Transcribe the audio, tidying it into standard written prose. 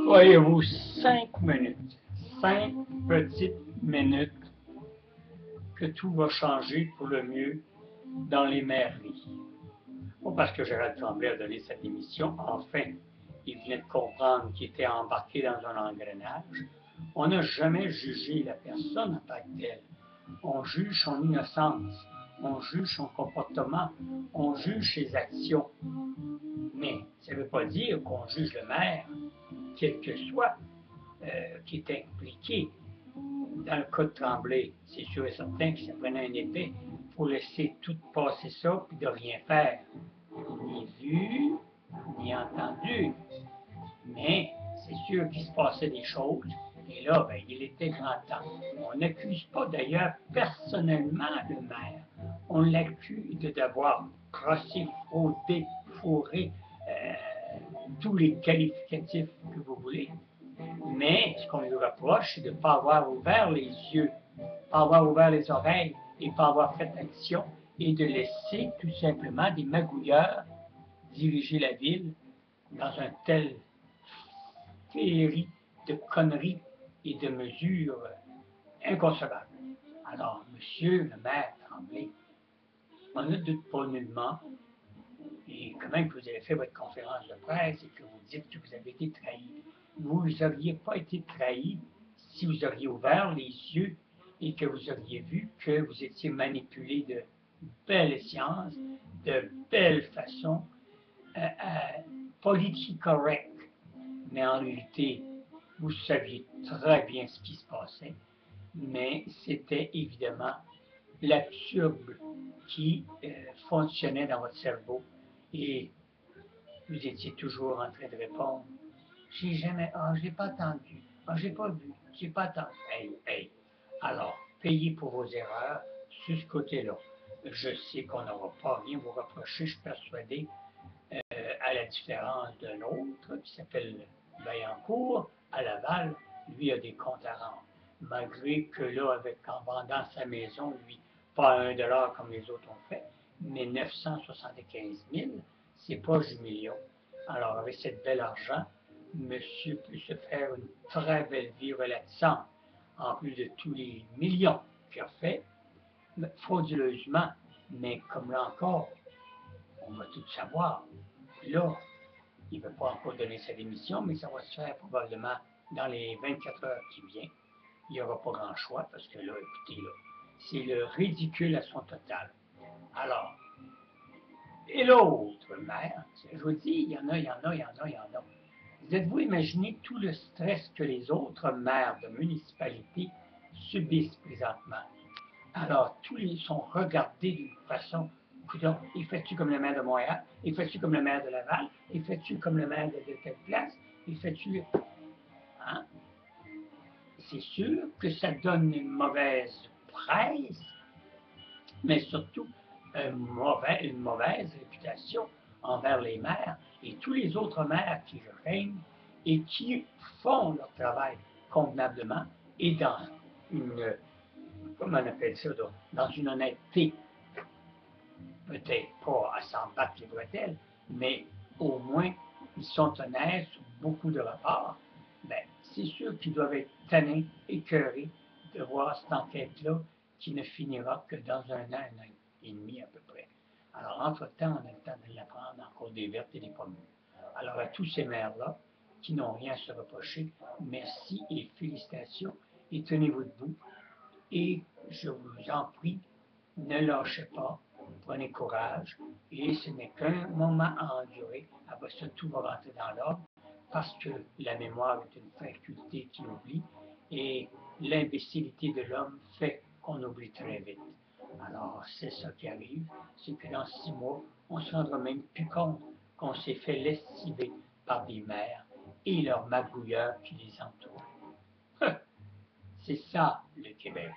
Croyez-vous 5 minutes, 5 petites minutes, que tout va changer pour le mieux dans les mairies? Pas parce que Gérald Tremblay a donné sa démission, enfin, il venait de comprendre qu'il était embarqué dans un engrenage. On n'a jamais jugé la personne en tant que telle. On juge son innocence, on juge son comportement, on juge ses actions. Mais ça ne veut pas dire qu'on juge le maire, quel que soit, qui est impliqué. Dans le cas de Tremblay, c'est sûr et certain que ça prenait un épée pour laisser tout passer ça puis de rien faire. Ni vu, ni entendu. Mais c'est sûr qu'il se passait des choses. Et là, ben, il était grand temps. On n'accuse pas d'ailleurs personnellement le maire. On l'accuse d'avoir crossé, frotté, fourré, tous les qualificatifs que vous voulez. Mais ce qu'on lui reproche, c'est de ne pas avoir ouvert les yeux, pas avoir ouvert les oreilles et pas avoir fait action et de laisser tout simplement des magouilleurs diriger la ville dans un tel féerie de conneries et de mesures inconcevables. Alors, monsieur le maire Tremblay, on ne doute pas nullement, et quand même que vous avez fait votre conférence de presse et que vous dites que vous avez été trahi, vous n'auriez pas été trahi si vous auriez ouvert les yeux et que vous auriez vu que vous étiez manipulé de belles sciences, de belles façons, politiquement correct, mais en réalité, vous saviez très bien ce qui se passait, mais c'était évidemment l'absurde qui fonctionnait dans votre cerveau et vous étiez toujours en train de répondre. J'ai jamais, j'ai pas entendu, j'ai pas vu, j'ai pas entendu. Hey, hey. Alors, payez pour vos erreurs sur ce côté-là. Je sais qu'on n'aura pas rien vous reprocher, je suis persuadé, à la différence d'un autre qui s'appelle Vaillancourt, à Laval, lui a des comptes à rendre. Malgré que là, en vendant sa maison, lui, pas 1 dollar comme les autres ont fait, mais 975 000, c'est proche du million. Alors, avec cette belle argent, monsieur peut se faire une très belle vie relaxante, en plus de tous les millions qu'il a fait, frauduleusement, mais comme là encore, on va tout savoir. Là, il ne veut pas encore donner sa démission, mais ça va se faire probablement dans les 24 heures qui viennent. Il n'y aura pas grand choix parce que là, écoutez, là, c'est le ridicule à son total. Alors, et l'autre maire, je vous dis, il y en a, il y en a, il y en a, il y en a. Vous êtes-vous imaginé tout le stress que les autres maires de municipalités subissent présentement? Alors, tous les sont regardés d'une façon, coudonc, il fait-tu comme le maire de Montréal? Il fait-tu comme le maire de Laval? Il fait-tu comme le maire de telle place? Il fait-tu... Hein? C'est sûr que ça donne une mauvaise presse, mais surtout une mauvaise réputation envers les maires et tous les autres maires qui règnent et qui font leur travail convenablement et dans une, comment on appelle ça, dans une honnêteté, peut-être pas à s'en battre les bretelles, mais au moins ils sont honnêtes sur beaucoup de rapports. Ben, c'est sûr qu'ils doivent être tannés, écœurés de voir cette enquête-là qui ne finira que dans un an et demi à peu près. Alors, entre-temps, on a le temps de l'apprendre encore des vertes et des pas mûres. Alors, à tous ces maires-là qui n'ont rien à se reprocher, merci et félicitations et tenez-vous debout. Et je vous en prie, ne lâchez pas, prenez courage, et ce n'est qu'un moment à endurer. Après ça, tout va rentrer dans l'ordre, parce que la mémoire est une faculté qui oublie, et l'imbécilité de l'homme fait qu'on oublie très vite. Alors, c'est ça qui arrive, c'est que dans 6 mois, on ne se rendra même plus compte qu'on s'est fait lessiver par des maires et leurs magouilleurs qui les entourent. C'est ça, le Québec.